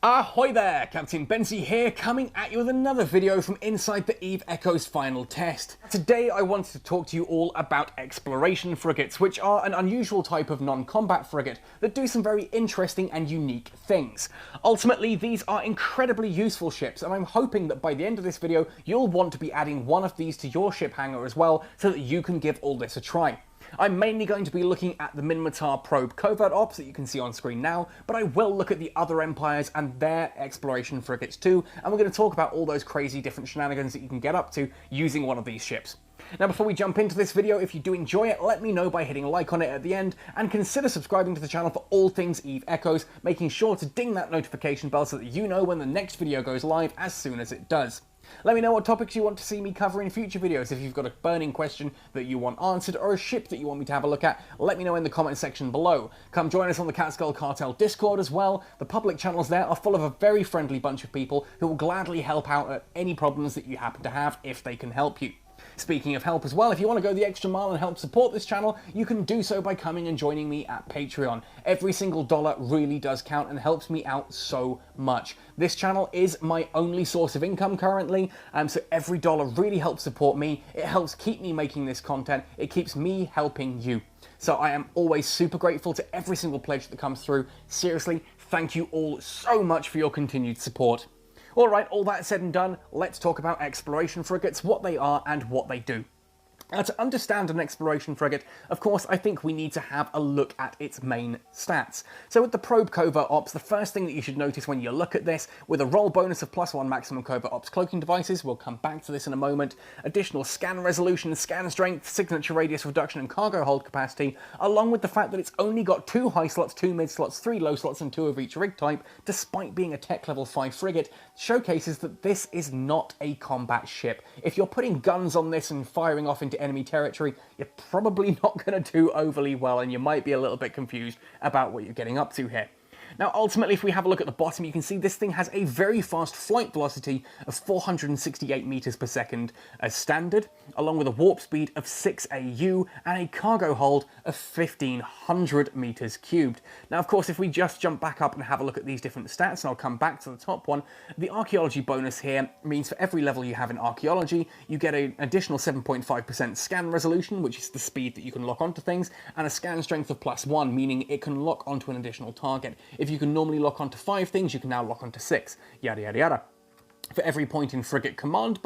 Ahoy there, Captain Benzie here, coming at you with another video from inside the Eve Echo's final test. Today I wanted to talk to you all about exploration frigates, which are an unusual type of non-combat frigate that do some very interesting and unique things. Ultimately, these are incredibly useful ships, and I'm hoping that by the end of this video you'll want to be adding one of these to your ship hangar as well, so that you can give all this a try. I'm mainly going to be looking at the Minmatar Probe Covert Ops that you can see on screen now, but I will look at the other empires and their exploration frigates too, and we're going to talk about all those crazy different shenanigans that you can get up to using one of these ships. Now before we jump into this video, if you do enjoy it, let me know by hitting a like on it at the end, and consider subscribing to the channel for all things Eve Echoes, making sure to ding that notification bell so that you know when the next video goes live as soon as it does. Let me know what topics you want to see me cover in future videos. If you've got a burning question that you want answered or a ship that you want me to have a look at, let me know in the comment section below. Come join us on the Catskull Cartel Discord as well. The public channels there are full of a very friendly bunch of people who will gladly help out at any problems that you happen to have if they can help you. Speaking of help as well, if you want to go the extra mile and help support this channel, you can do so by coming and joining me at Patreon. Every single dollar really does count and helps me out so much. This channel is my only source of income currently, so every dollar really helps support me. It helps keep me making this content. It keeps me helping you. So I am always super grateful to every single pledge that comes through. Seriously, thank you all so much for your continued support. Alright, all that said and done, let's talk about exploration frigates, what they are and what they do. Now, to understand an exploration frigate, of course, I think we need to have a look at its main stats. So with the Probe Covert Ops, the first thing that you should notice when you look at this, with a roll bonus of +1 maximum Covert Ops Cloaking Devices, we'll come back to this in a moment, additional scan resolution, scan strength, signature radius reduction and cargo hold capacity, along with the fact that it's only got 2 high slots, 2 mid slots, 3 low slots and 2 of each rig type, despite being a tech level 5 frigate, showcases that this is not a combat ship. If you're putting guns on this and firing off into enemy territory, you're probably not going to do overly well, and you might be a little bit confused about what you're getting up to here. Now ultimately, if we have a look at the bottom, you can see this thing has a very fast flight velocity of 468 meters per second as standard, along with a warp speed of 6 AU and a cargo hold of 1500 meters cubed. Now of course, if we just jump back up and have a look at these different stats, and I'll come back to the top one, the archaeology bonus here means for every level you have in archaeology, you get an additional 7.5% scan resolution, which is the speed that you can lock onto things, and a scan strength of +1, meaning it can lock onto an additional target. If you can normally lock onto 5 things, you can now lock onto 6, yada yada yada. For every point in frigate command,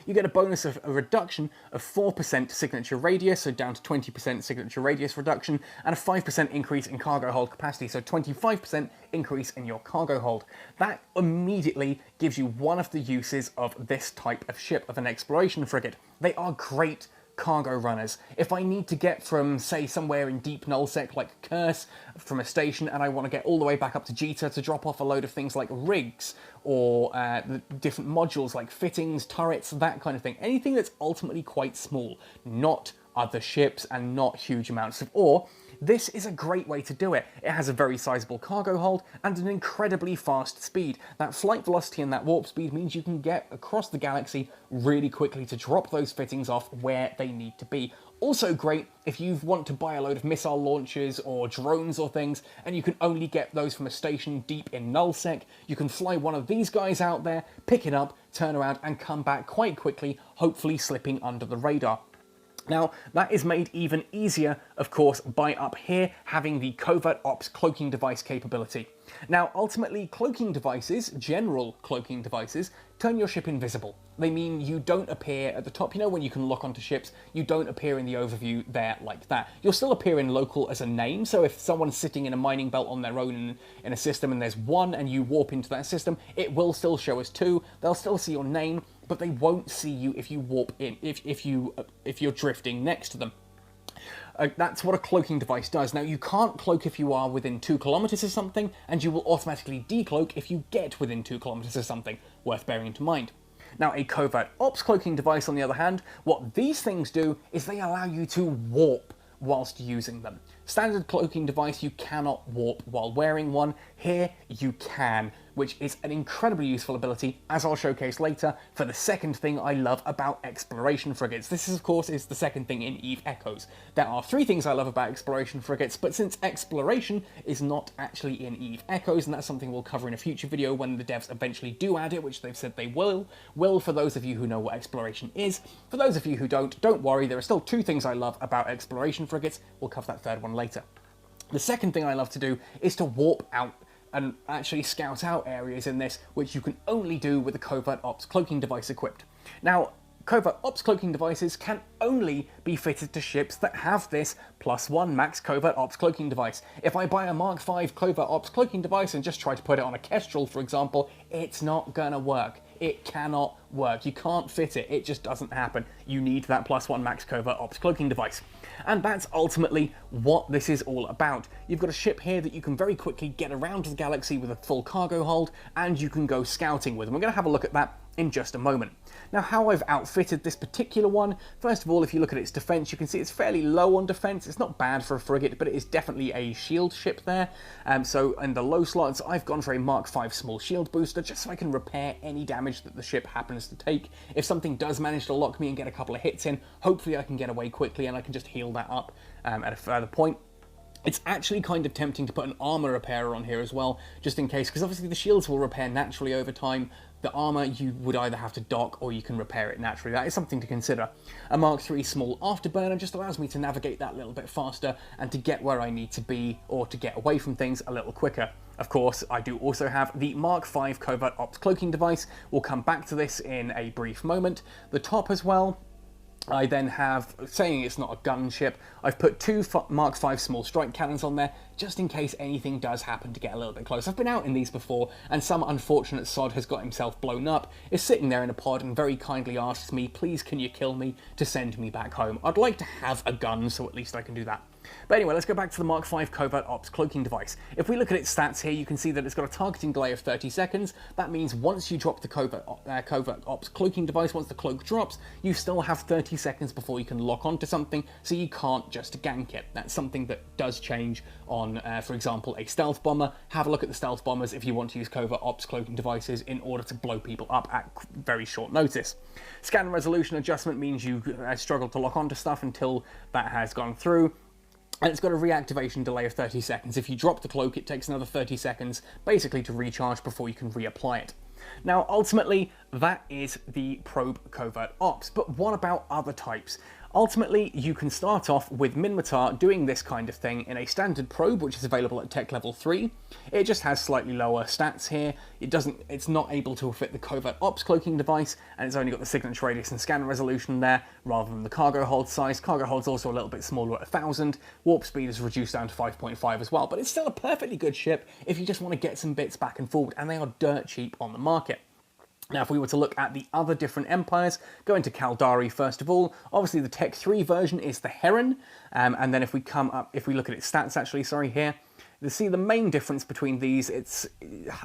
you get a bonus of a reduction of 4% signature radius, so down to 20% signature radius reduction, and a 5% increase in cargo hold capacity, so 25% increase in your cargo hold. That immediately gives you one of the uses of this type of ship, of an exploration frigate. They are great cargo runners. If I need to get from, say, somewhere in deep nullsec like Curse from a station, and I want to get all the way back up to Jita to drop off a load of things like rigs or the different modules like fittings, turrets, that kind of thing. Anything that's ultimately quite small, not other ships and not huge amounts of ore, this is a great way to do it. It has a very sizable cargo hold and an incredibly fast speed. That flight velocity and that warp speed means you can get across the galaxy really quickly to drop those fittings off where they need to be. Also great if you want to buy a load of missile launchers or drones or things, and you can only get those from a station deep in nullsec. You can fly one of these guys out there, pick it up, turn around and come back quite quickly, hopefully slipping under the radar. Now, that is made even easier, of course, by up here having the Covert Ops Cloaking Device capability. Now, ultimately, cloaking devices, general cloaking devices, turn your ship invisible. They mean you don't appear at the top. You know, when you can lock onto ships, you don't appear in the overview there like that. You'll still appear in local as a name, so if someone's sitting in a mining belt on their own in a system and there's 1 and you warp into that system, it will still show as 2. They'll still see your name, but they won't see you if you warp in, if you're drifting next to them. That's what a cloaking device does. Now, you can't cloak if you are within 2 kilometers of something, and you will automatically decloak if you get within 2 kilometers of something, worth bearing into mind. Now, a Covert Ops Cloaking Device, on the other hand, what these things do is they allow you to warp whilst using them. Standard cloaking device, you cannot warp while wearing one. Here, you can, which is an incredibly useful ability, as I'll showcase later, for the second thing I love about exploration frigates. This, is, of course, is the second thing in EVE Echoes. There are three things I love about exploration frigates, but since exploration is not actually in EVE Echoes, and that's something we'll cover in a future video when the devs eventually do add it, which they've said they will for those of you who know what exploration is. For those of you who don't worry, there are still two things I love about exploration frigates. We'll cover that third one later. The second thing I love to do is to warp out and actually scout out areas in this, which you can only do with the Covert Ops Cloaking Device equipped. Now, Covert Ops Cloaking Devices can only be fitted to ships that have this +1 max Covert Ops Cloaking Device. If I buy a Mark V Covert Ops Cloaking Device and just try to put it on a Kestrel, for example, it's not gonna work. It cannot work. You can't fit it. It just doesn't happen. You need that +1 max Covert Ops Cloaking Device. And that's ultimately what this is all about. You've got a ship here that you can very quickly get around the galaxy with a full cargo hold, and you can go scouting with. And we're going to have a look at that in just a moment. Now, how I've outfitted this particular one, first of all, if you look at its defense, you can see it's fairly low on defense. It's not bad for a frigate, but it is definitely a shield ship there. So in the low slots, I've gone for a Mark V small shield booster, just so I can repair any damage that the ship happens to take. If something does manage to lock me and get a couple of hits in, hopefully I can get away quickly and I can just heal that up at a further point. It's actually kind of tempting to put an armor repairer on here as well, just in case, because obviously the shields will repair naturally over time. The armor, you would either have to dock or you can repair it naturally. That is something to consider. A Mark III small afterburner just allows me to navigate that a little bit faster and to get where I need to be, or to get away from things a little quicker. Of course, I do also have the Mark V Covert Ops Cloaking Device. We'll come back to this in a brief moment. The top as well, I then have, saying it's not a gunship, I've put two Mark V small strike cannons on there, just in case anything does happen to get a little bit close. I've been out in these before, and some unfortunate sod has got himself blown up, is sitting there in a pod and very kindly asks me, please can you kill me to send me back home. I'd like to have a gun, so at least I can do that. But anyway, let's go back to the Mark V Covert Ops Cloaking Device. If we look at its stats here, you can see that it's got a targeting delay of 30 seconds. That means once you drop the Covert Ops Cloaking Device, once the cloak drops, you still have 30 seconds before you can lock onto something, so you can't just gank it. That's something that does change on, for example, a stealth bomber. Have a look at the stealth bombers if you want to use Covert Ops Cloaking Devices in order to blow people up at very short notice. Scan resolution adjustment means you struggle to lock onto stuff until that has gone through. And it's got a reactivation delay of 30 seconds. If you drop the cloak, it takes another 30 seconds, basically to recharge before you can reapply it. Now, ultimately, that is the Probe Covert Ops, but what about other types? Ultimately, you can start off with Minmatar doing this kind of thing in a standard probe, which is available at Tech Level 3. It just has slightly lower stats here. It's not able to fit the Covert Ops Cloaking Device, and it's only got the signature radius and scan resolution there, rather than the cargo hold size. Cargo hold's also a little bit smaller at 1000. Warp speed is reduced down to 5.5 as well, but it's still a perfectly good ship if you just want to get some bits back and forward, and they are dirt cheap on the market. Now, if we were to look at the other different empires, go into Caldari first of all. Obviously, the Tech 3 version is the Heron, and then if we look at its stats, actually, sorry, here, you see the main difference between these.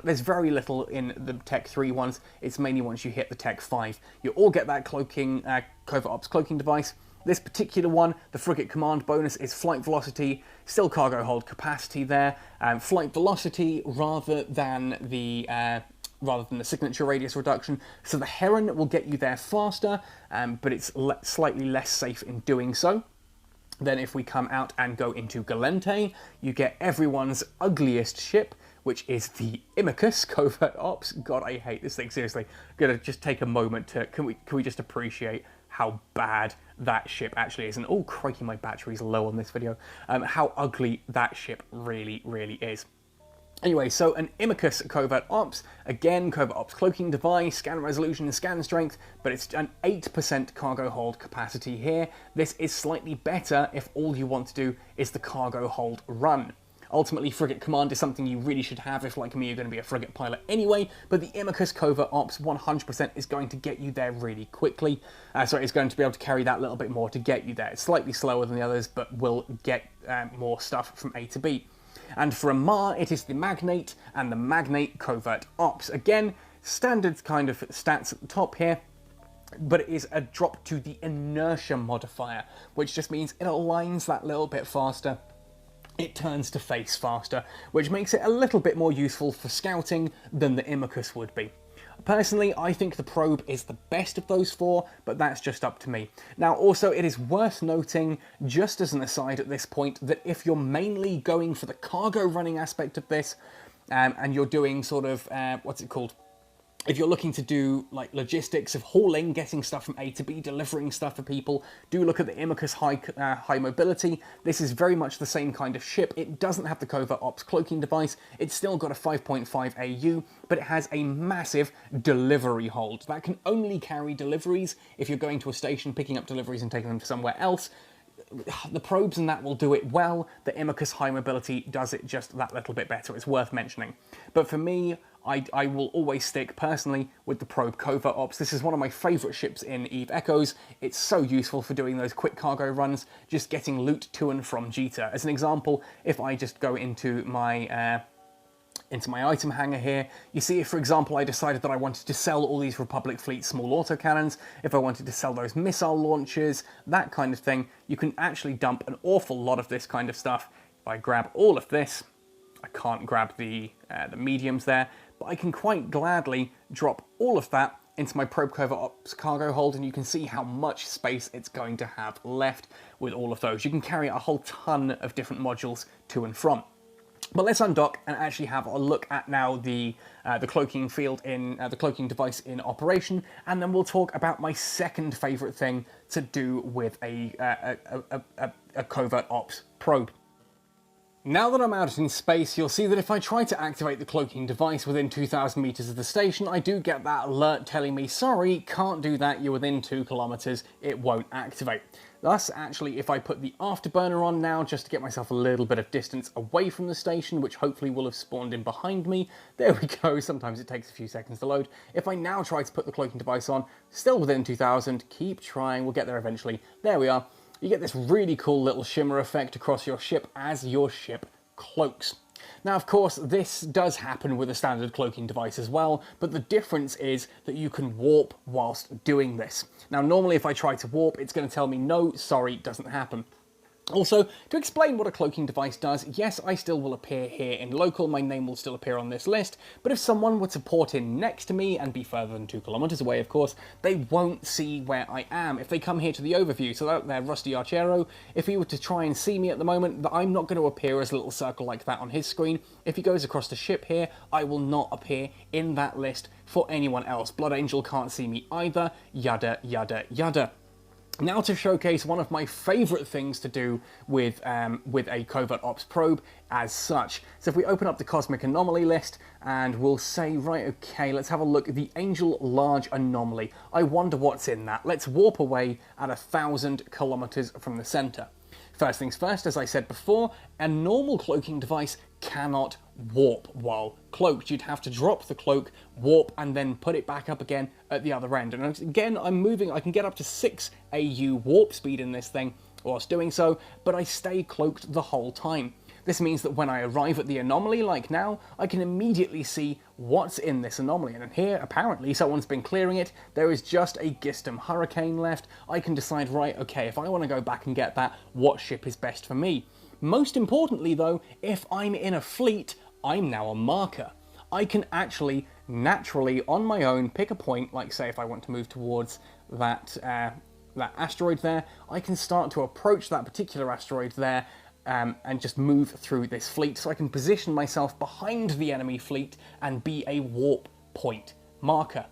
There's very little in the Tech 3 ones. It's mainly once you hit the Tech 5. You all get that Covert Ops Cloaking Device. This particular one, the frigate command bonus is flight velocity, still cargo hold capacity there, flight velocity rather than the signature radius reduction. So the Heron will get you there faster, but it's slightly less safe in doing so. Then if we come out and go into Galente, you get everyone's ugliest ship, which is the Imicus Covert Ops. God, I hate this thing, seriously. I'm gonna just take a moment to, can we just appreciate how bad that ship actually is? And oh crikey, my battery's low on this video. How ugly that ship really, really is. Anyway, so an Imicus Covert Ops, again, Covert Ops Cloaking Device, scan resolution and scan strength, but it's an 8% cargo hold capacity here. This is slightly better if all you want to do is the cargo hold run. Ultimately, frigate command is something you really should have if, like me, you're going to be a frigate pilot anyway, but the Imicus Covert Ops 100% is going to get you there really quickly. So it's going to be able to carry that little bit more to get you there. It's slightly slower than the others, but will get more stuff from A to B. And for a Mar, it is the Magnate and the Magnate Covert Ops. Again, standard kind of stats at the top here, but it is a drop to the inertia modifier, which just means it aligns that little bit faster. it turns to face faster, which makes it a little bit more useful for scouting than the Imicus would be. Personally, I think the Probe is the best of those four, but that's just up to me. Now, also, it is worth noting, just as an aside at this point, that if you're mainly going for the cargo running aspect of this, and you're doing sort of, what's it called? If you're looking to do like logistics of hauling, getting stuff from A to B, delivering stuff for people, do look at the Imicus High Mobility. This is very much the same kind of ship. It doesn't have the Covert Ops Cloaking Device. It's still got a 5.5 AU, but it has a massive delivery hold. That can only carry deliveries if you're going to a station, picking up deliveries and taking them somewhere else. The probes and that will do it well. The Imicus High Mobility does it just that little bit better. It's worth mentioning. But for me, I will always stick, personally, with the Probe Covert Ops. This is one of my favourite ships in EVE Echoes. It's so useful for doing those quick cargo runs, just getting loot to and from Jita. As an example, if I just go into my item hanger here, you see if, for example, I decided that I wanted to sell all these Republic Fleet small autocannons, if I wanted to sell those missile launchers, that kind of thing, you can actually dump an awful lot of this kind of stuff. If I grab all of this, I can't grab the mediums there, but I can quite gladly drop all of that into my Probe Covert Ops cargo hold, and you can see how much space it's going to have left with all of those. You can carry a whole ton of different modules to and from. But let's undock and actually have a look at now the cloaking field in the cloaking device in operation, and then we'll talk about my second favourite thing to do with a Covert Ops probe. Now that I'm out in space, you'll see that if I try to activate the cloaking device within 2,000 meters of the station, I do get that alert telling me, sorry, can't do that, you're within 2 kilometers, it won't activate. Thus, actually, if I put the afterburner on now, just to get myself a little bit of distance away from the station, which hopefully will have spawned in behind me, there we go, sometimes it takes a few seconds to load. If I now try to put the cloaking device on, still within 2,000, keep trying, we'll get there eventually, there we are. You get this really cool little shimmer effect across your ship as your ship cloaks. Now, of course, this does happen with a standard cloaking device as well, but the difference is that you can warp whilst doing this. Now, normally if I try to warp, it's going to tell me, no, sorry, doesn't happen. Also, to explain what a cloaking device does, yes, I still will appear here in local, my name will still appear on this list, but if someone were to port in next to me, and be further than 2 kilometers away, of course, they won't see where I am. If they come here to the overview, so out there, Rusty Archero, if he were to try and see me at the moment, I'm not going to appear as a little circle like that on his screen. If he goes across the ship here, I will not appear in that list for anyone else. Blood Angel can't see me either, yada, yada, yada. Now to showcase one of my favourite things to do with a Covert Ops probe as such. So if we open up the Cosmic Anomaly list and we'll say, right, okay, let's have a look at the Angel Large Anomaly. I wonder what's in that. Let's warp away at 1,000 kilometers from the centre. First things first, as I said before, a normal cloaking device cannot warp while cloaked. You'd have to drop the cloak, warp, and then put it back up again at the other end. And again, I'm moving, I can get up to 6 AU warp speed in this thing whilst doing so, but I stay cloaked the whole time. This means that when I arrive at the anomaly, like now, I can immediately see what's in this anomaly. And here, apparently, someone's been clearing it. There is just a Gistum Hurricane left. I can decide, right, okay, if I want to go back and get that, what ship is best for me? Most importantly, though, if I'm in a fleet, I'm now a marker. I can actually, naturally, on my own, pick a point, like say if I want to move towards that asteroid there, I can start to approach that particular asteroid there, and just move through this fleet, so I can position myself behind the enemy fleet and be a warp point marker.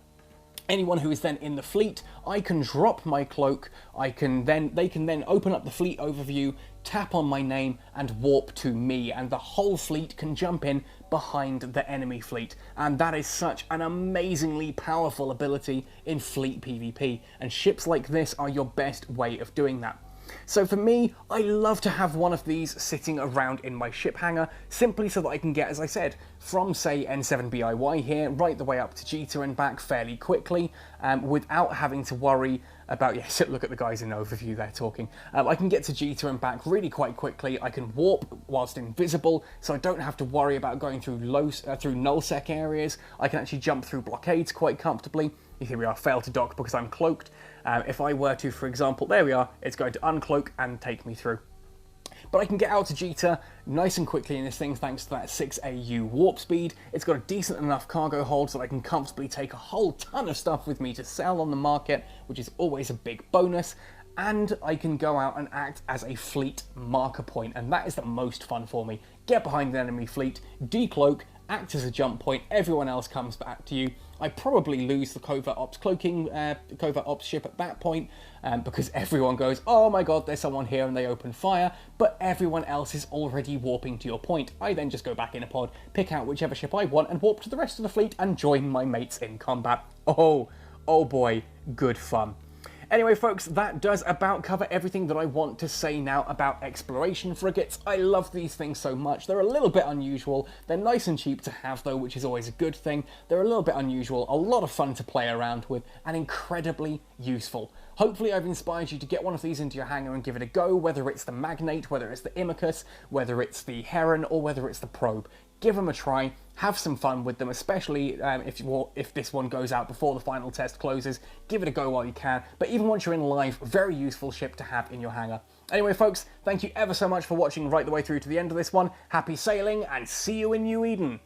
Anyone who is then in the fleet, I can drop my cloak, they can then open up the fleet overview, tap on my name and warp to me, and the whole fleet can jump in behind the enemy fleet. And that is such an amazingly powerful ability in fleet PvP, and ships like this are your best way of doing that. So for me, I love to have one of these sitting around in my ship hangar, simply so that I can get, as I said, from say N7BIY here, right the way up to Jita and back fairly quickly, without having to worry about, yes, look at the guys in overview there talking. I can get to Jita and back really quite quickly. I can warp whilst invisible, so I don't have to worry about going through nullsec areas. I can actually jump through blockades quite comfortably. Here we are, fail to dock because I'm cloaked. If I were to, for example, there we are, it's going to uncloak and take me through. but I can get out to Jita nice and quickly in this thing thanks to that 6AU warp speed. It's got a decent enough cargo hold so that I can comfortably take a whole ton of stuff with me to sell on the market, which is always a big bonus. And I can go out and act as a fleet marker point, and that is the most fun for me. Get behind the enemy fleet, decloak, act as a jump point, everyone else comes back to you. I probably lose the Covert Ops Covert Ops ship at that point, because everyone goes, oh my god, there's someone here, and they open fire, but everyone else is already warping to your point. I then just go back in a pod, pick out whichever ship I want, and warp to the rest of the fleet and join my mates in combat. Oh boy, good fun. Anyway, folks, that does about cover everything that I want to say now about exploration frigates. I love these things so much. They're a little bit unusual. They're nice and cheap to have, though, which is always a good thing. They're a little bit unusual, a lot of fun to play around with, and incredibly useful. Hopefully I've inspired you to get one of these into your hangar and give it a go, whether it's the Magnate, whether it's the Imicus, whether it's the Heron, or whether it's the Probe. Give them a try, have some fun with them, especially if this one goes out before the final test closes. Give it a go while you can, but even once you're in live, very useful ship to have in your hangar. Anyway, folks, thank you ever so much for watching right the way through to the end of this one. Happy sailing, and see you in New Eden!